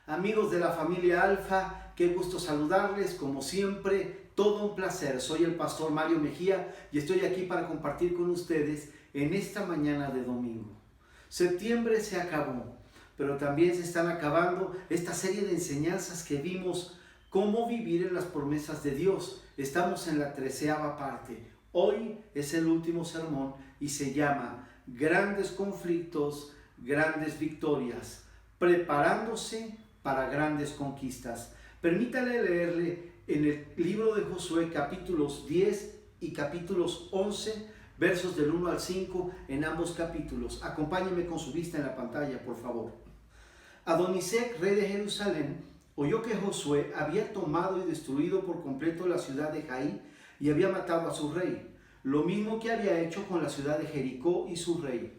Amigos de la familia Alfa, qué gusto saludarles, como siempre, todo un placer. Soy el pastor Mario Mejía y estoy aquí para compartir con ustedes en esta mañana de domingo. Septiembre se acabó, pero también se están acabando esta serie de enseñanzas que vimos, cómo vivir en las promesas de Dios. Estamos en la 13ª parte. Hoy es el último sermón y se llama Grandes conflictos, grandes victorias, preparándose para grandes conquistas. Permítale leerle en el libro de Josué capítulos 10 y capítulos 11, versos del 1 al 5 en ambos capítulos. Acompáñeme con su vista en la pantalla, por favor. Adonisec, rey de Jerusalén, oyó que Josué había tomado y destruido por completo la ciudad de Jaí y había matado a su rey, lo mismo que había hecho con la ciudad de Jericó y su rey.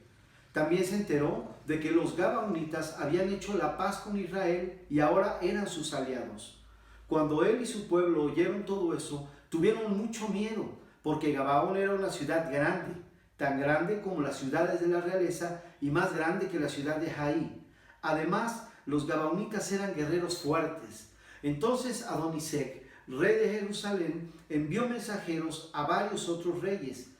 También se enteró de que los gabaonitas habían hecho la paz con Israel y ahora eran sus aliados. Cuando él y su pueblo oyeron todo eso, tuvieron mucho miedo, porque Gabaón era una ciudad grande, tan grande como las ciudades de la realeza y más grande que la ciudad de Jaí. Además, los gabaonitas eran guerreros fuertes. Entonces Adonisec, rey de Jerusalén, envió mensajeros a varios otros reyes: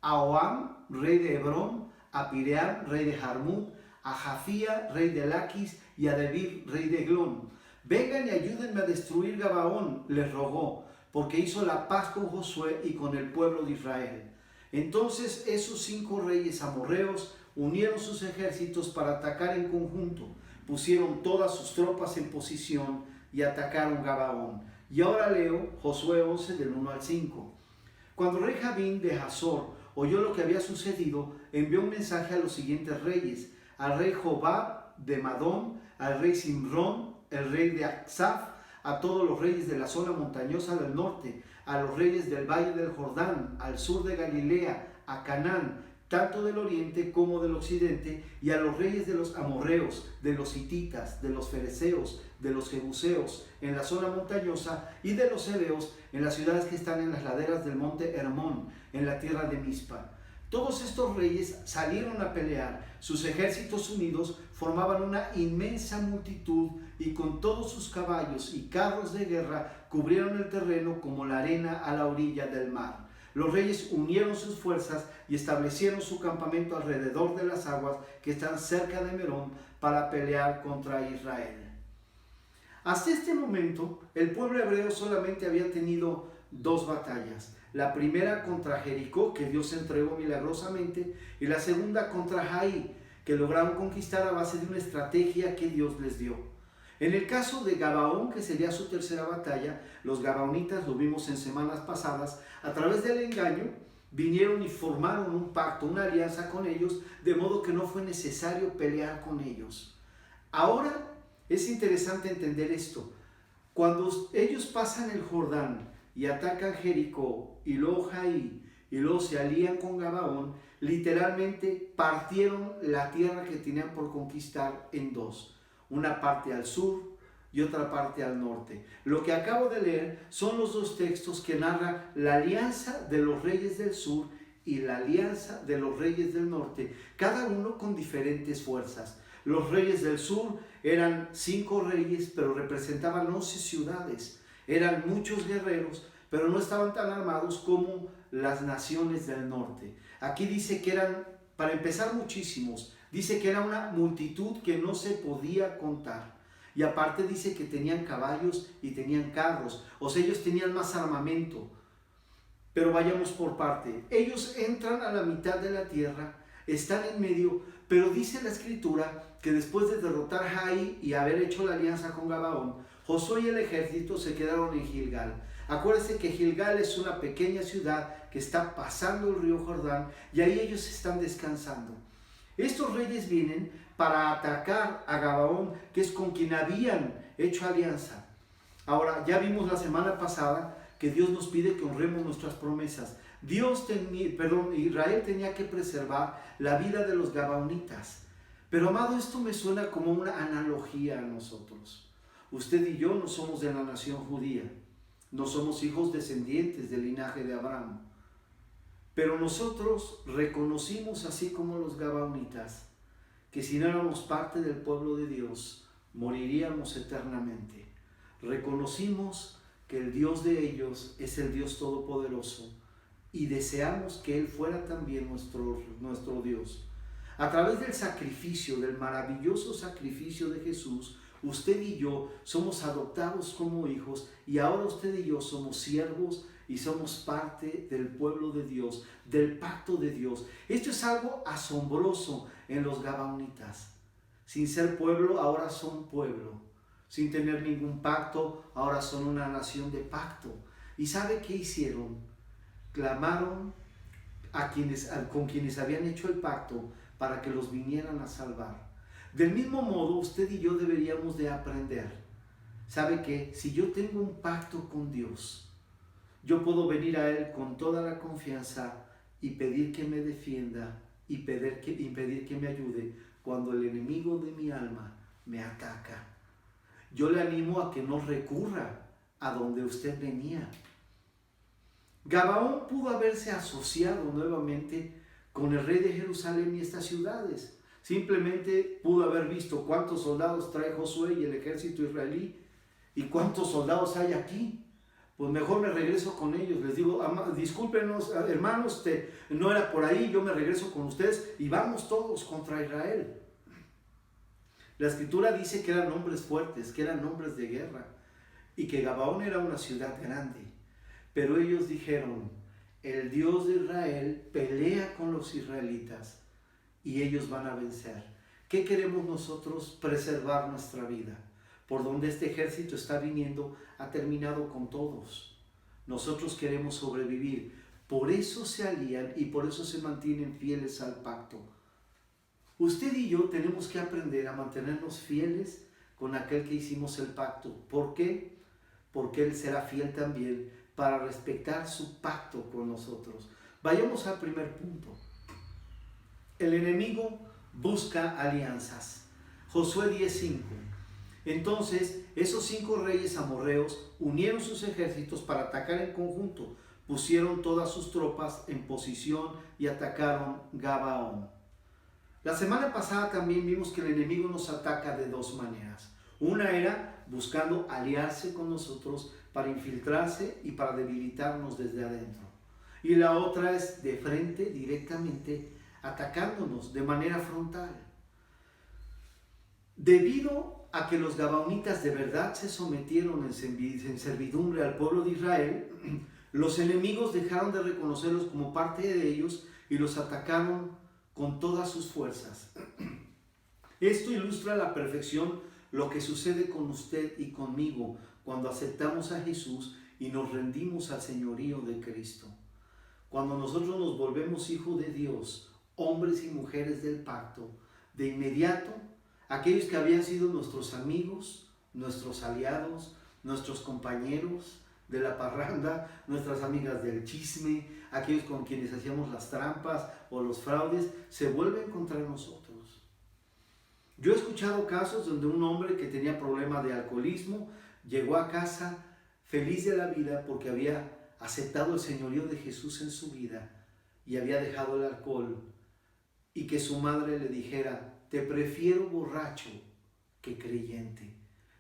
a Oam, rey de Hebrón, a Piream, rey de Jarmut, a Jafía, rey de Laquis, y a Debir, rey de Eglón. Vengan y ayúdenme a destruir Gabaón, les rogó, porque hizo la paz con Josué y con el pueblo de Israel. Entonces esos 5 reyes amorreos unieron sus ejércitos para atacar en conjunto, pusieron todas sus tropas en posición y atacaron Gabaón. Y ahora leo Josué 11 del 1 al 5. Cuando rey Jabín de Hazor oyó lo que había sucedido, envió un mensaje a los siguientes reyes: al rey Jobab de Madón, al rey Simrón, el rey de Aksaf, a todos los reyes de la zona montañosa del norte, a los reyes del valle del Jordán, al sur de Galilea, a Canaán, tanto del oriente como del occidente, y a los reyes de los amorreos, de los hititas, de los fereceos, de los jebuseos, en la zona montañosa, y de los heveos, en las ciudades que están en las laderas del monte Hermón, en la tierra de Mizpa. Todos estos reyes salieron a pelear. Sus ejércitos unidos formaban una inmensa multitud y con todos sus caballos y carros de guerra cubrieron el terreno como la arena a la orilla del mar. Los reyes unieron sus fuerzas y establecieron su campamento alrededor de las aguas que están cerca de Merón para pelear contra Israel. Hasta este momento, el pueblo hebreo solamente había tenido 2 batallas. La primera contra Jericó, que Dios entregó milagrosamente, y la segunda contra Jaí, que lograron conquistar a base de una estrategia que Dios les dio. En el caso de Gabaón, que sería su tercera batalla, los gabaonitas, lo vimos en semanas pasadas, a través del engaño, vinieron y formaron un pacto, una alianza con ellos, de modo que no fue necesario pelear con ellos. Ahora es interesante entender esto. Cuando ellos pasan el Jordán y atacan Jericó y luego Jaí y luego se alían con Gabaón, literalmente partieron la tierra que tenían por conquistar en 2. Una parte al sur y otra parte al norte. Lo que acabo de leer son los 2 textos que narran la alianza de los reyes del sur y la alianza de los reyes del norte, cada uno con diferentes fuerzas. Los reyes del sur eran 5 reyes, pero representaban 11 ciudades. Eran muchos guerreros, pero no estaban tan armados como las naciones del norte. Aquí dice que eran, para empezar, muchísimos. Dice que era una multitud que no se podía contar. Y aparte dice que tenían caballos y tenían carros. O sea, ellos tenían más armamento. Pero vayamos por parte. Ellos entran a la mitad de la tierra, están en medio, pero dice la escritura que después de derrotar a Jaí y haber hecho la alianza con Gabaón, Josué y el ejército se quedaron en Gilgal. Acuérdense que Gilgal es una pequeña ciudad que está pasando el río Jordán y ahí ellos están descansando. Estos reyes vienen para atacar a Gabaón, que es con quien habían hecho alianza. Ahora, ya vimos la semana pasada que Dios nos pide que honremos nuestras promesas. Israel tenía que preservar la vida de los gabaonitas. Pero, amado, esto me suena como una analogía a nosotros. Usted y yo no somos de la nación judía, no somos hijos descendientes del linaje de Abraham. Pero nosotros reconocimos, así como los gabaonitas, que si no éramos parte del pueblo de Dios, moriríamos eternamente. Reconocimos que el Dios de ellos es el Dios Todopoderoso y deseamos que Él fuera también nuestro Dios. A través del sacrificio, del maravilloso sacrificio de Jesús, usted y yo somos adoptados como hijos y ahora usted y yo somos siervos y somos parte del pueblo de Dios, del pacto de Dios. Esto es algo asombroso en los gabaonitas. Sin ser pueblo, ahora son pueblo. Sin tener ningún pacto, ahora son una nación de pacto. ¿Y sabe qué hicieron? Clamaron con quienes habían hecho el pacto para que los vinieran a salvar. Del mismo modo, usted y yo deberíamos de aprender. ¿Sabe qué? Si yo tengo un pacto con Dios, yo puedo venir a Él con toda la confianza y pedir que me defienda y pedir que me ayude cuando el enemigo de mi alma me ataca. Yo le animo a que no recurra a donde usted venía. Gabaón pudo haberse asociado nuevamente con el rey de Jerusalén y estas ciudades. Simplemente pudo haber visto cuántos soldados trae Josué y el ejército israelí y cuántos soldados hay aquí. Pues mejor me regreso con ellos. Les digo, discúlpenos, hermanos, no era por ahí, yo me regreso con ustedes y vamos todos contra Israel. La escritura dice que eran hombres fuertes, que eran hombres de guerra y que Gabaón era una ciudad grande. Pero ellos dijeron, el Dios de Israel pelea con los israelitas y ellos van a vencer. ¿Qué queremos nosotros? Preservar nuestra vida. Por donde este ejército está viniendo ha terminado con todos. Nosotros queremos sobrevivir. Por eso se alían y por eso se mantienen fieles al pacto. Usted y yo tenemos que aprender a mantenernos fieles con aquel que hicimos el pacto. ¿Por qué? Porque Él será fiel también para respetar su pacto con nosotros. Vayamos al primer punto. El enemigo busca alianzas. Josué 10:5. Entonces, esos 5 reyes amorreos unieron sus ejércitos para atacar en conjunto. Pusieron todas sus tropas en posición y atacaron Gabaón. La semana pasada también vimos que el enemigo nos ataca de 2 maneras. Una era buscando aliarse con nosotros para infiltrarse y para debilitarnos desde adentro. Y la otra es de frente, directamente, atacándonos de manera frontal. Debido a que los gabaonitas de verdad se sometieron en servidumbre al pueblo de Israel, los enemigos dejaron de reconocerlos como parte de ellos y los atacaron con todas sus fuerzas. Esto ilustra a la perfección lo que sucede con usted y conmigo cuando aceptamos a Jesús y nos rendimos al señorío de Cristo. Cuando nosotros nos volvemos hijos de Dios, hombres y mujeres del pacto, de inmediato, aquellos que habían sido nuestros amigos, nuestros aliados, nuestros compañeros de la parranda, nuestras amigas del chisme, aquellos con quienes hacíamos las trampas o los fraudes, se vuelven contra nosotros. Yo he escuchado casos donde un hombre que tenía problema de alcoholismo llegó a casa feliz de la vida porque había aceptado el señorío de Jesús en su vida y había dejado el alcohol, y que su madre le dijera: te prefiero borracho que creyente,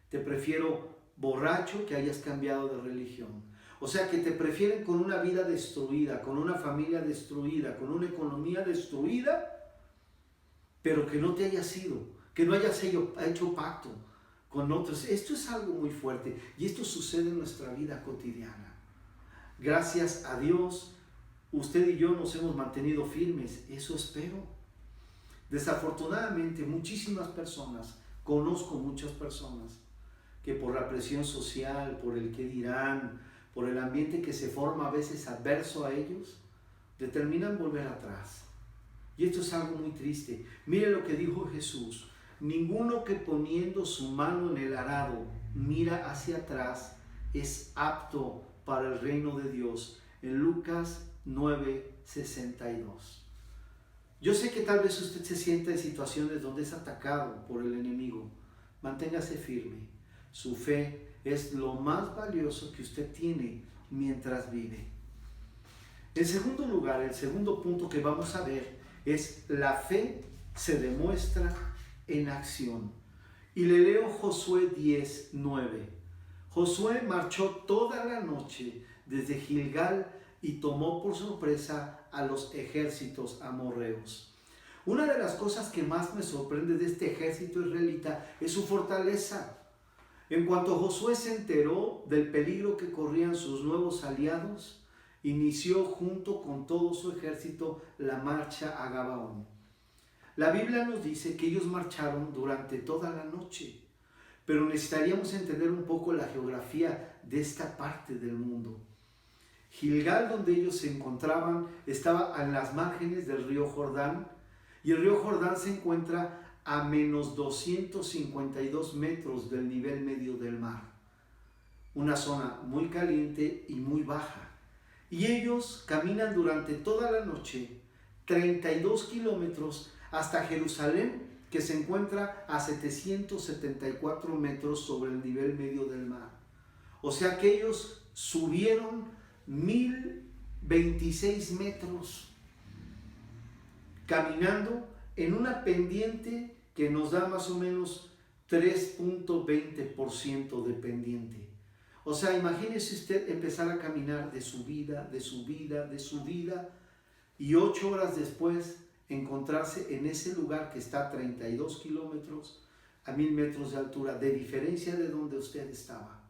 te prefiero borracho que hayas cambiado de religión. O sea, que te prefieren con una vida destruida, con una familia destruida, con una economía destruida, pero que no te hayas ido, que no hayas hecho pacto con otros. Esto es algo muy fuerte y esto sucede en nuestra vida cotidiana. Gracias a Dios, usted y yo nos hemos mantenido firmes, eso espero. Desafortunadamente, muchísimas personas, conozco muchas personas, que por la presión social, por el qué dirán, por el ambiente que se forma a veces adverso a ellos, determinan volver atrás. Y esto es algo muy triste. Mire lo que dijo Jesús: ninguno que poniendo su mano en el arado mira hacia atrás es apto para el reino de Dios. En Lucas 9:62. Yo sé que tal vez usted se sienta en situaciones donde es atacado por el enemigo. Manténgase firme. Su fe es lo más valioso que usted tiene mientras vive. En segundo lugar, el segundo punto que vamos a ver es: la fe se demuestra en acción. Y le leo Josué 10:9. Josué marchó toda la noche desde Gilgal y tomó por sorpresa a los ejércitos amorreos. Una de las cosas que más me sorprende de este ejército israelita es su fortaleza. En cuanto Josué se enteró del peligro que corrían sus nuevos aliados, inició junto con todo su ejército la marcha a Gabaón. La Biblia nos dice que ellos marcharon durante toda la noche, pero necesitaríamos entender un poco la geografía de esta parte del mundo. Gilgal, donde ellos se encontraban, estaba en las márgenes del río Jordán, y el río Jordán se encuentra a menos 252 metros del nivel medio del mar. Una zona muy caliente y muy baja. Y ellos caminan durante toda la noche 32 kilómetros hasta Jerusalén, que se encuentra a 774 metros sobre el nivel medio del mar. O sea que ellos subieron 1026 metros caminando en una pendiente que nos da más o menos 3.20% de pendiente. O sea, imagínese usted empezar a caminar de subida, de subida, de subida, y 8 horas después encontrarse en ese lugar que está a 32 kilómetros a 1000 metros de altura, de diferencia de donde usted estaba.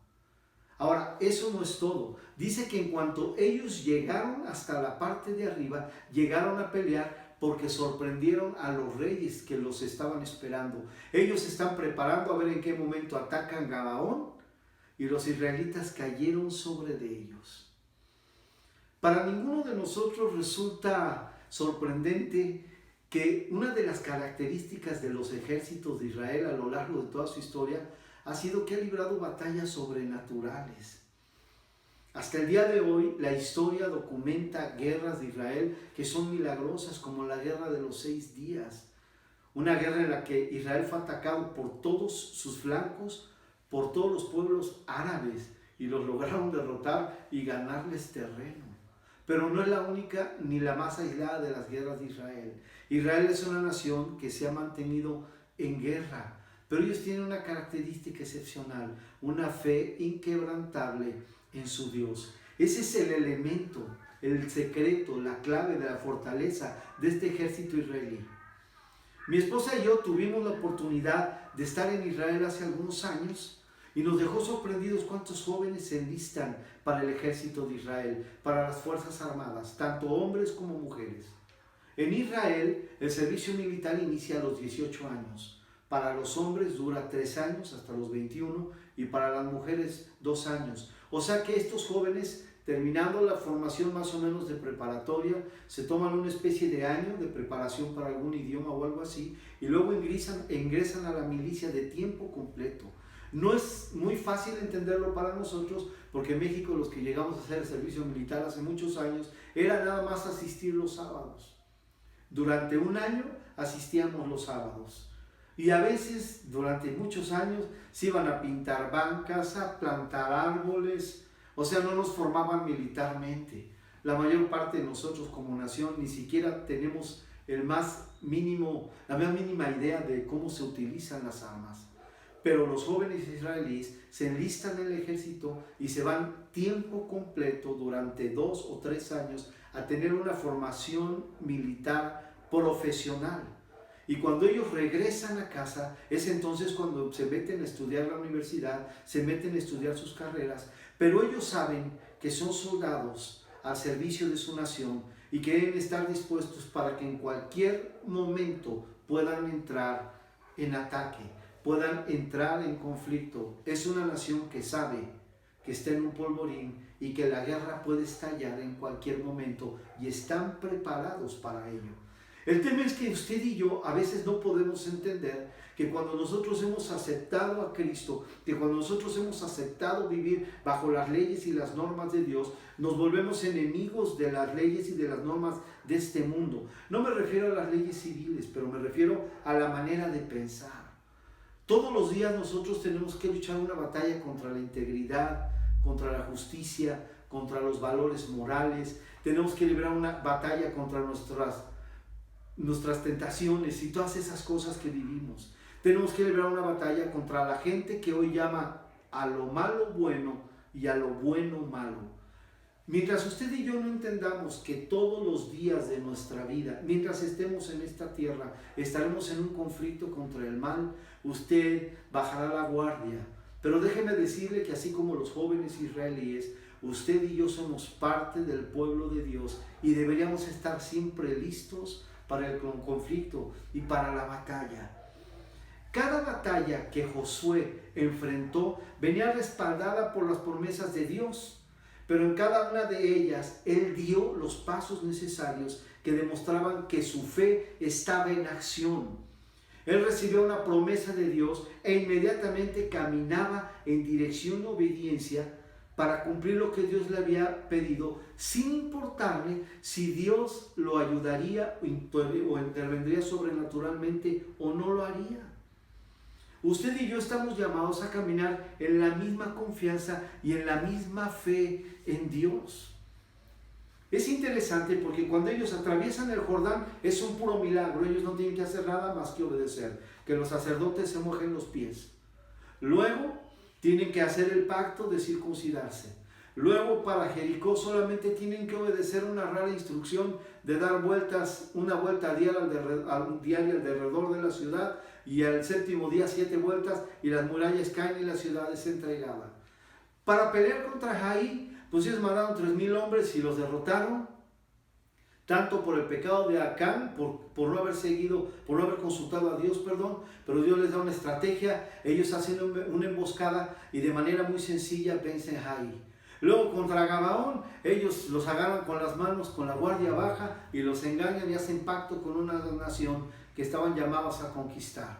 Ahora, eso no es todo. Dice que en cuanto ellos llegaron hasta la parte de arriba, llegaron a pelear porque sorprendieron a los reyes que los estaban esperando. Ellos están preparando a ver en qué momento atacan Gabaón, y los israelitas cayeron sobre de ellos. Para ninguno de nosotros resulta sorprendente que una de las características de los ejércitos de Israel a lo largo de toda su historia ha sido que ha librado batallas sobrenaturales. Hasta el día de hoy, la historia documenta guerras de Israel que son milagrosas, como la guerra de los 6 días. Una guerra en la que Israel fue atacado por todos sus flancos, por todos los pueblos árabes, y los lograron derrotar y ganarles terreno. Pero no es la única ni la más aislada de las guerras de Israel. Israel es una nación que se ha mantenido en guerra, pero ellos tienen una característica excepcional, una fe inquebrantable en su Dios. Ese es el elemento, el secreto, la clave de la fortaleza de este ejército israelí. Mi esposa y yo tuvimos la oportunidad de estar en Israel hace algunos años, y nos dejó sorprendidos cuántos jóvenes se enlistan para el ejército de Israel, para las fuerzas armadas, tanto hombres como mujeres. En Israel, el servicio militar inicia a los 18 años. Para los hombres dura 3 años, hasta los 21, y para las mujeres 2 años. O sea que estos jóvenes, terminando la formación más o menos de preparatoria, se toman una especie de año de preparación para algún idioma o algo así, y luego ingresan a la milicia de tiempo completo. No es muy fácil entenderlo para nosotros, porque en México los que llegamos a hacer el servicio militar hace muchos años era nada más asistir los sábados. Durante un año asistíamos los sábados, y a veces durante muchos años se iban a pintar bancas, a plantar árboles. O sea, no nos formaban militarmente. La mayor parte de nosotros como nación ni siquiera tenemos la más mínima idea de cómo se utilizan las armas. Pero los jóvenes israelíes se enlistan en el ejército y se van tiempo completo durante 2 o 3 años a tener una formación militar profesional. Y cuando ellos regresan a casa, es entonces cuando se meten a estudiar la universidad, se meten a estudiar sus carreras, pero ellos saben que son soldados al servicio de su nación y que deben estar dispuestos para que en cualquier momento puedan entrar en ataque, puedan entrar en conflicto. Es una nación que sabe que está en un polvorín y que la guerra puede estallar en cualquier momento, y están preparados para ello. El tema es que usted y yo a veces no podemos entender que cuando nosotros hemos aceptado a Cristo, que cuando nosotros hemos aceptado vivir bajo las leyes y las normas de Dios, nos volvemos enemigos de las leyes y de las normas de este mundo. No me refiero a las leyes civiles, pero me refiero a la manera de pensar. Todos los días nosotros tenemos que luchar una batalla contra la integridad, contra la justicia, contra los valores morales. Tenemos que librar una batalla contra nuestras tentaciones y todas esas cosas que vivimos. Tenemos que librar una batalla contra la gente que hoy llama a lo malo bueno y a lo bueno malo. Mientras usted y yo no entendamos que todos los días de nuestra vida, mientras estemos en esta tierra, estaremos en un conflicto contra el mal, usted bajará la guardia. Pero déjeme decirle que así como los jóvenes israelíes, usted y yo somos parte del pueblo de Dios y deberíamos estar siempre listos para el conflicto y para la batalla. Cada batalla que Josué enfrentó venía respaldada por las promesas de Dios, pero en cada una de ellas él dio los pasos necesarios que demostraban que su fe estaba en acción. Él recibió una promesa de Dios e inmediatamente caminaba en dirección de obediencia para cumplir lo que Dios le había pedido, sin importarle si Dios lo ayudaría o intervendría sobrenaturalmente o no lo haría. Usted y yo estamos llamados a caminar en la misma confianza y en la misma fe en Dios. Es interesante porque cuando ellos atraviesan el Jordán es un puro milagro. Ellos no tienen que hacer nada más que obedecer, que los sacerdotes se mojen los pies. Luego tienen que hacer el pacto de circuncidarse. Luego para Jericó solamente tienen que obedecer una rara instrucción de dar vueltas, una vuelta diaria alrededor de la ciudad, y al séptimo día 7 vueltas y las murallas caen y la ciudad es entregada. Para pelear contra Jai, pues ellos mandaron 3,000 hombres y los derrotaron, tanto por el pecado de Acán, por no haber consultado a Dios, pero Dios les da una estrategia, ellos hacen una emboscada y de manera muy sencilla vencen a Jai. Luego contra Gabaón, ellos los agarran con las manos, con la guardia baja, y los engañan y hacen pacto con una nación que estaban llamados a conquistar.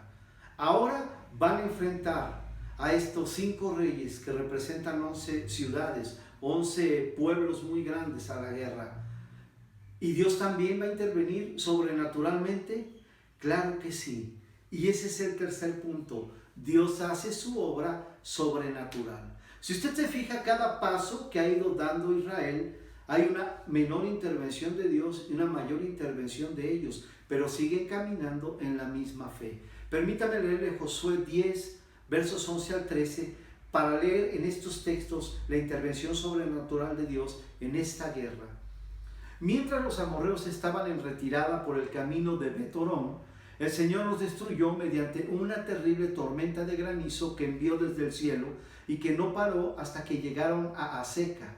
Ahora van a enfrentar a estos 5 reyes que representan 11 ciudades, 11 pueblos muy grandes a la guerra. ¿Y Dios también va a intervenir sobrenaturalmente? Claro que sí. Y ese es el tercer punto. Dios hace su obra sobrenatural. Si usted se fija, cada paso que ha ido dando Israel, hay una menor intervención de Dios y una mayor intervención de ellos, pero siguen caminando en la misma fe. Permítame leerle Josué 10, versos 11 al 13, para leer en estos textos la intervención sobrenatural de Dios en esta guerra. Mientras los amorreos estaban en retirada por el camino de Bet-Horón, el Señor los destruyó mediante una terrible tormenta de granizo que envió desde el cielo y que no paró hasta que llegaron a Azeca.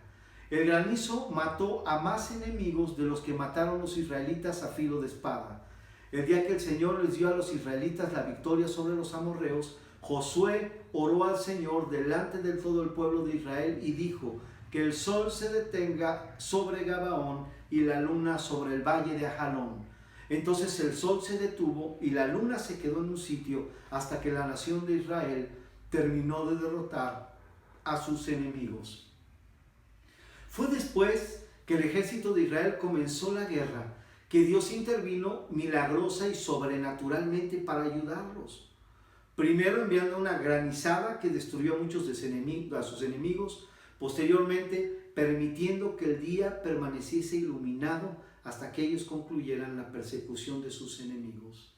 El granizo mató a más enemigos de los que mataron los israelitas a filo de espada. El día que el Señor les dio a los israelitas la victoria sobre los amorreos, Josué oró al Señor delante de todo el pueblo de Israel y dijo: que el sol se detenga sobre Gabaón y la luna sobre el valle de Ajalón. Entonces el sol se detuvo y la luna se quedó en un sitio hasta que la nación de Israel terminó de derrotar a sus enemigos. Fue después que el ejército de Israel comenzó la guerra que Dios intervino milagrosa y sobrenaturalmente para ayudarlos. Primero enviando una granizada que destruyó a muchos de sus enemigos, posteriormente permitiendo que el día permaneciese iluminado hasta que ellos concluyeran la persecución de sus enemigos.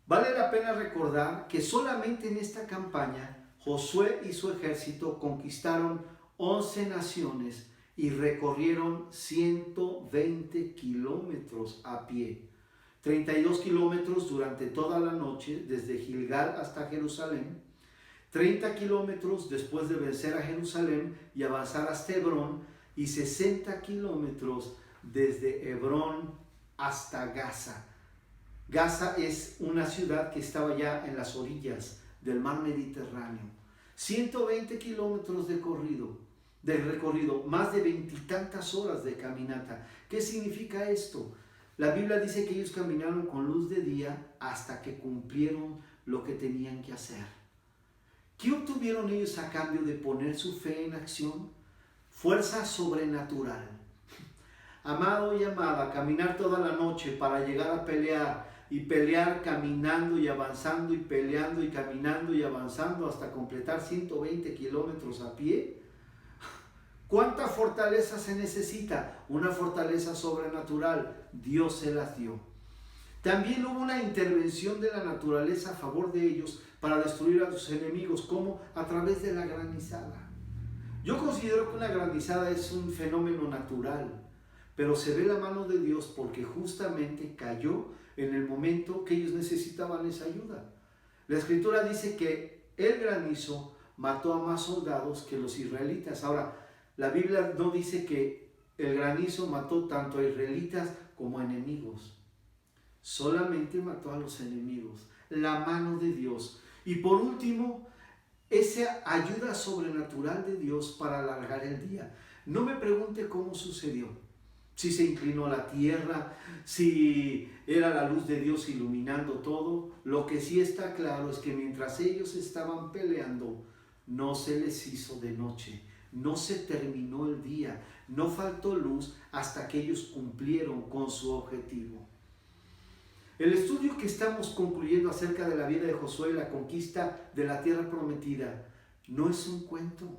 Vale la pena recordar que solamente en esta campaña Josué y su ejército conquistaron 11 naciones y recorrieron 120 kilómetros a pie, 32 kilómetros durante toda la noche desde Gilgal hasta Jerusalén, 30 kilómetros después de vencer a Jerusalén y avanzar hasta Hebrón, y 60 kilómetros desde Hebrón hasta Gaza. Gaza es una ciudad que estaba ya en las orillas del mar Mediterráneo. 120 kilómetros de recorrido, más de 20 y tantas horas de caminata. ¿Qué significa esto? La Biblia dice que ellos caminaron con luz de día hasta que cumplieron lo que tenían que hacer. ¿Qué obtuvieron ellos a cambio de poner su fe en acción? Fuerza sobrenatural. Amado y amada, caminar toda la noche para llegar a pelear y pelear caminando y avanzando y peleando y caminando y avanzando hasta completar 120 kilómetros a pie. ¿Cuánta fortaleza se necesita? Una fortaleza sobrenatural. Dios se las dio. También hubo una intervención de la naturaleza a favor de ellos para destruir a sus enemigos, como a través de la granizada. Yo considero que una granizada es un fenómeno natural, pero se ve la mano de Dios porque justamente cayó en el momento que ellos necesitaban esa ayuda. La Escritura dice que el granizo mató a más soldados que los israelitas. Ahora, la Biblia no dice que el granizo mató tanto a israelitas como a enemigos. Solamente mató a los enemigos. La mano de Dios. Y por último, esa ayuda sobrenatural de Dios para alargar el día. No me pregunte cómo sucedió. Si se inclinó la tierra, si era la luz de Dios iluminando todo. Lo que sí está claro es que mientras ellos estaban peleando, no se les hizo de noche. No se terminó el día. No faltó luz hasta que ellos cumplieron con su objetivo. El estudio que estamos concluyendo acerca de la vida de Josué y la conquista de la tierra prometida no es un cuento.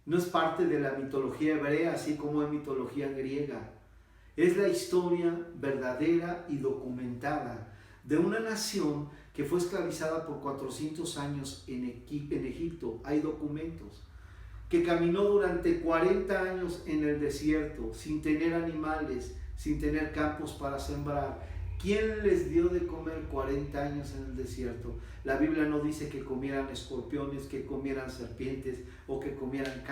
No es parte de la mitología hebrea, así como en mitología griega. Es la historia verdadera y documentada de una nación que fue esclavizada por 400 años en Egipto. Hay documentos. Que caminó durante 40 años en el desierto, sin tener animales, sin tener campos para sembrar. ¿Quién les dio de comer 40 años en el desierto? La Biblia no dice que comieran escorpiones, que comieran serpientes o que comieran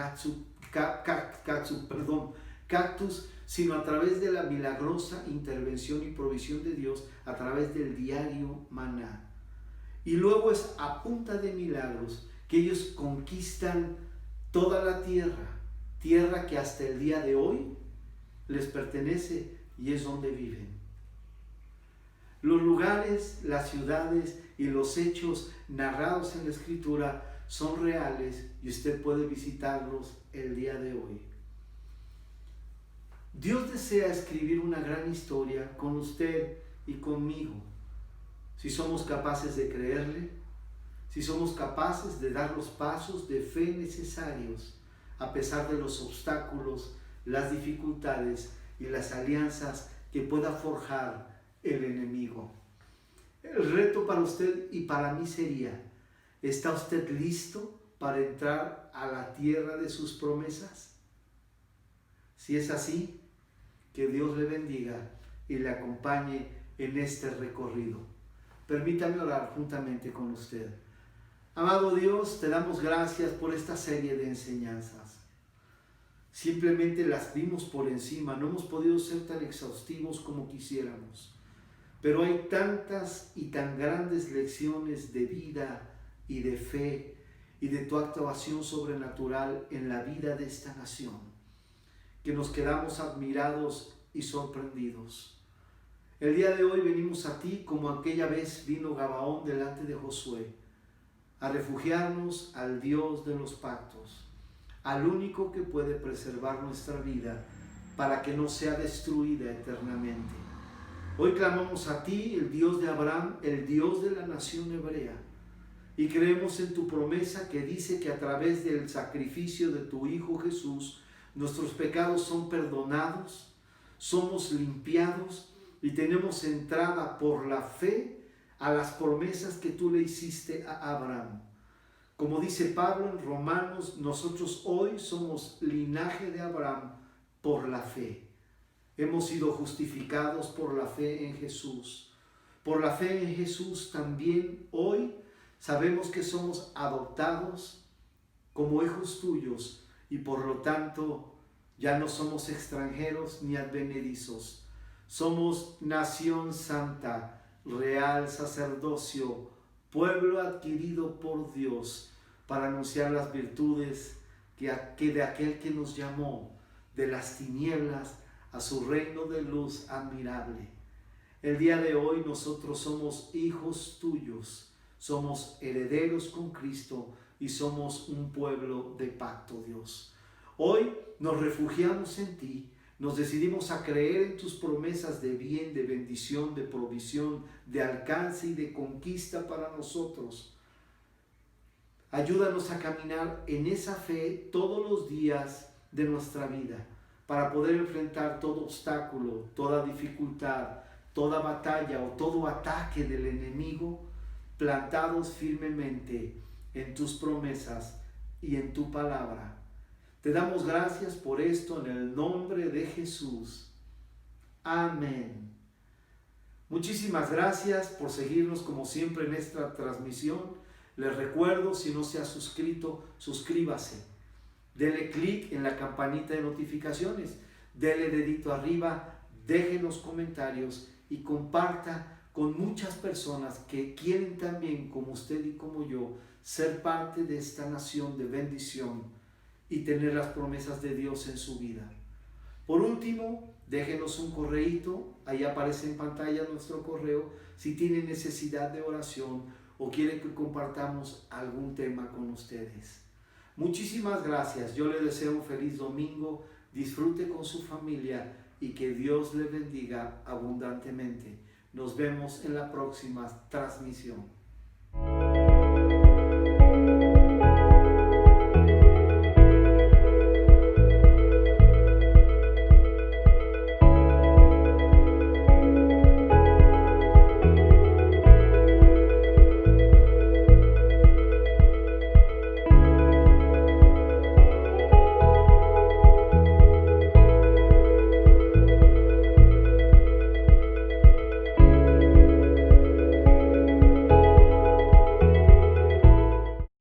cactus, sino a través de la milagrosa intervención y provisión de Dios a través del diario maná. Y luego es a punta de milagros que ellos conquistan toda la tierra que hasta el día de hoy les pertenece y es donde viven. Los lugares, las ciudades y los hechos narrados en la Escritura son reales y usted puede visitarlos el día de hoy. Dios desea escribir una gran historia con usted y conmigo, si somos capaces de creerle, si somos capaces de dar los pasos de fe necesarios a pesar de los obstáculos, las dificultades y las alianzas que pueda forjar el enemigo. El reto para usted y para mí sería: ¿está usted listo para entrar a la tierra de sus promesas? Si es así, que Dios le bendiga y le acompañe en este recorrido. Permítame orar juntamente con usted. Amado Dios, te damos gracias por esta serie de enseñanzas. Simplemente las vimos por encima, no hemos podido ser tan exhaustivos como quisiéramos. Pero hay tantas y tan grandes lecciones de vida y de fe y de tu actuación sobrenatural en la vida de esta nación, que nos quedamos admirados y sorprendidos. El día de hoy venimos a ti como aquella vez vino Gabaón delante de Josué, a refugiarnos al Dios de los pactos, al único que puede preservar nuestra vida para que no sea destruida eternamente. Hoy clamamos a ti, el Dios de Abraham, el Dios de la nación hebrea, y creemos en tu promesa que dice que a través del sacrificio de tu Hijo Jesús, nuestros pecados son perdonados, somos limpiados y tenemos entrada por la fe a las promesas que tú le hiciste a Abraham. Como dice Pablo en Romanos, nosotros hoy somos linaje de Abraham por la fe. Hemos sido justificados por la fe en Jesús. Por la fe en Jesús también hoy sabemos que somos adoptados como hijos tuyos y por lo tanto ya no somos extranjeros ni advenedizos. Somos nación santa, real sacerdocio, pueblo adquirido por Dios para anunciar las virtudes que de aquel que nos llamó de las tinieblas a su reino de luz admirable. El día de hoy nosotros somos hijos tuyos, somos herederos con Cristo y somos un pueblo de pacto, Dios. Hoy nos refugiamos en ti, nos decidimos a creer en tus promesas de bien, de bendición, de provisión, de alcance y de conquista para nosotros. Ayúdanos a caminar en esa fe todos los días de nuestra vida, para poder enfrentar todo obstáculo, toda dificultad, toda batalla o todo ataque del enemigo, plantados firmemente en tus promesas y en tu palabra. Te damos gracias por esto en el nombre de Jesús. Amén. Muchísimas gracias por seguirnos como siempre en esta transmisión. Les recuerdo, si no se ha suscrito, suscríbase. Dele clic en la campanita de notificaciones. Dele dedito arriba, deje los comentarios y comparta con muchas personas que quieren también, como usted y como yo, ser parte de esta nación de bendición y tener las promesas de Dios en su vida. Por último, déjenos un correíto, ahí aparece en pantalla nuestro correo, si tiene necesidad de oración o quiere que compartamos algún tema con ustedes. Muchísimas gracias, yo le deseo un feliz domingo, disfrute con su familia y que Dios le bendiga abundantemente. Nos vemos en la próxima transmisión.